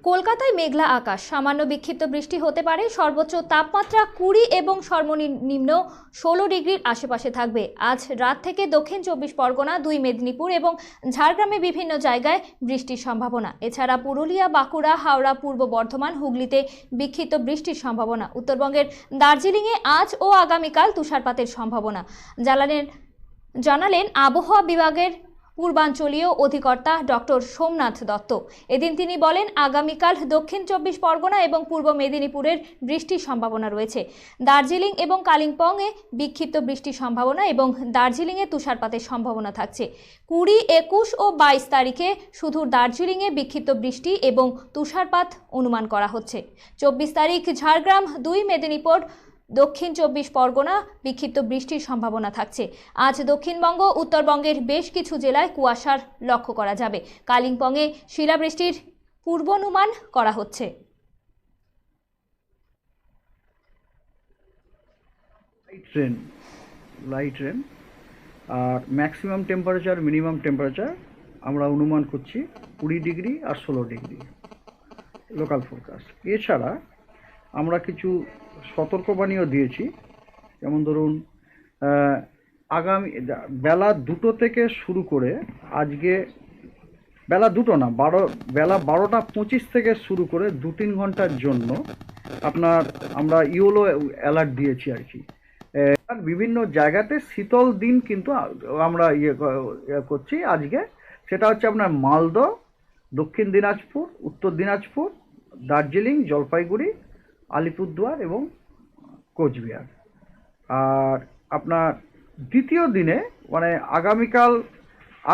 কলকাতায় মেঘলা আকাশ, সামান্য বিক্ষিপ্ত বৃষ্টি হতে পারে। সর্বোচ্চ তাপমাত্রা 20 এবং সর্বনিম্ন 16 ডিগ্রির আশেপাশে থাকবে। আজ রাত থেকে দক্ষিণ 24 পরগনা, 2 মেদিনীপুর এবং ঝাড়গ্রামে বিভিন্ন জায়গায় বৃষ্টির সম্ভাবনা। এছাড়া পুরুলিয়া, বাঁকুড়া, হাওড়া, পূর্ব বর্ধমান, হুগলিতে বিক্ষিপ্ত বৃষ্টির সম্ভাবনা। উত্তরবঙ্গের দার্জিলিংয়ে আজ ও আগামীকাল তুষারপাতের সম্ভাবনা জানালেন আবহাওয়া বিভাগের পূর্বাঞ্চলীয় অধিকর্তা ডক্টর সোমনাথ দত্ত। এদিন তিনি বলেন, আগামীকাল দক্ষিণ 24 পরগনা এবং পূর্ব মেদিনীপুরের বৃষ্টির সম্ভাবনা রয়েছে। দার্জিলিং এবং কালিম্পংয়ে বিক্ষিপ্ত বৃষ্টির সম্ভাবনা এবং দার্জিলিংয়ে তুষারপাতের সম্ভাবনা থাকছে। 20, 21 ও 22 তারিখে শুধু দার্জিলিংয়ে বিক্ষিপ্ত বৃষ্টি এবং তুষারপাত অনুমান করা হচ্ছে। 24 তারিখ ঝাড়গ্রাম, 2 মেদিনীপুর, দক্ষিণ 24 পরগনা বিক্ষিপ্ত বৃষ্টির সম্ভাবনা থাকছে। আজ দক্ষিণবঙ্গ, উত্তরবঙ্গের বেশ কিছু জেলায় কুয়াশার লক্ষ্য করা যাবে। কালিম্পংয়ে শিলাবৃষ্টির পূর্বানুমান করা হচ্ছে। লাইট রেন আর ম্যাক্সিমাম টেম্পারেচার, মিনিমাম টেম্পারেচার আমরা অনুমান করছি 20 ডিগ্রি আর 16 ডিগ্রি লোকাল ফোরকাস্ট। এছাড়া আমরা কিছু সতর্কবাণীও দিয়েছি, যেমন ধরুন আগামী বেলা 2টো থেকে শুরু করে, আজকে বেলা 2টো না, বেলা 12টা 25 থেকে শুরু করে 2-3 ঘন্টার জন্য আমরা ইয়েলো অ্যালার্ট দিয়েছি আর কি। বিভিন্ন জায়গাতে শীতল দিন কিন্তু আমরা করছি আজকে। সেটা হচ্ছে আপনার মালদহ, দক্ষিণ দিনাজপুর, উত্তর দিনাজপুর, দার্জিলিং, জলপাইগুড়ি, আলিপুরদুয়ার এবং কোচবিহার। আর আপনার দ্বিতীয় দিনে মানে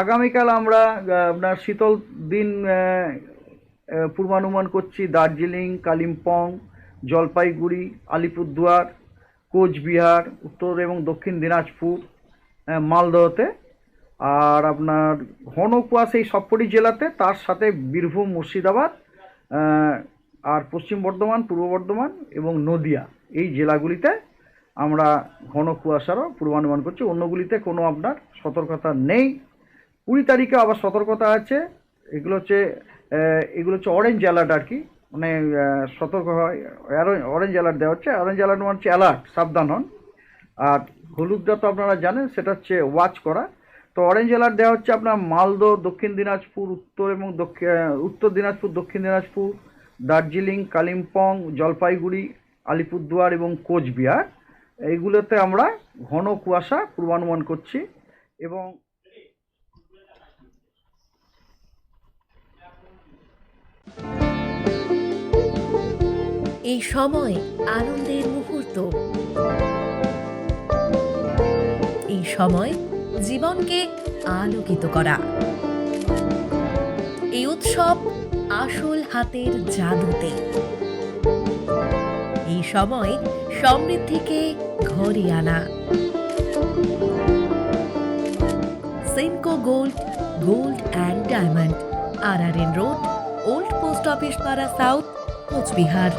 আগামীকাল আমরা আপনার শীতল দিন পূর্বানুমান করছি দার্জিলিং, কালিম্পং, জলপাইগুড়ি, আলিপুরদুয়ার, কোচবিহার, উত্তর এবং দক্ষিণ দিনাজপুর, মালদহতে। আর আপনার ঘন কুয়াশা এই সবকটি জেলাতে, তার সাথে বীরভূম, মুর্শিদাবাদ, আর পশ্চিম বর্ধমান, পূর্ব বর্ধমান এবং নদিয়া, এই জেলাগুলিতে আমরা ঘন কুয়াশারও পূর্বানুমান করছি। অন্যগুলিতে কোনো আপনার সতর্কতা নেই। 20 তারিখে আবার সতর্কতা আছে। এগুলো হচ্ছে অরেঞ্জ অ্যালার্ট আর কি, মানে সতর্ক হয়, অরেঞ্জ অ্যালার্ট দেওয়া হচ্ছে। অরেঞ্জ অ্যালার্ট মানে হচ্ছে অ্যালার্ট, সাবধান হন। আর হলুদটা তো আপনারা জানেন, সেটা হচ্ছে ওয়াচ করা। তো অরেঞ্জ অ্যালার্ট দেওয়া হচ্ছে আপনার মালদহ, দক্ষিণ দিনাজপুর, উত্তর দিনাজপুর, দক্ষিণ দিনাজপুর, দার্জিলিং, কালিম্পং, জলপাইগুড়ি, আলিপুরদুয়ার এবং কোচবিহার, এইগুলোতে আমরা ঘন কুয়াশা পূর্বানুমান করছি। এবং এই সময় আনন্দের মুহূর্ত, এই সময় জীবনকে আলোকিত করা, এই উৎসব আসল হাতের জাদুতে। এই সময় সমৃদ্ধিকে ঘরে আনা। Senco gold and diamond, RRN road, old post office পাড়া সাউথ, কোচবিহার।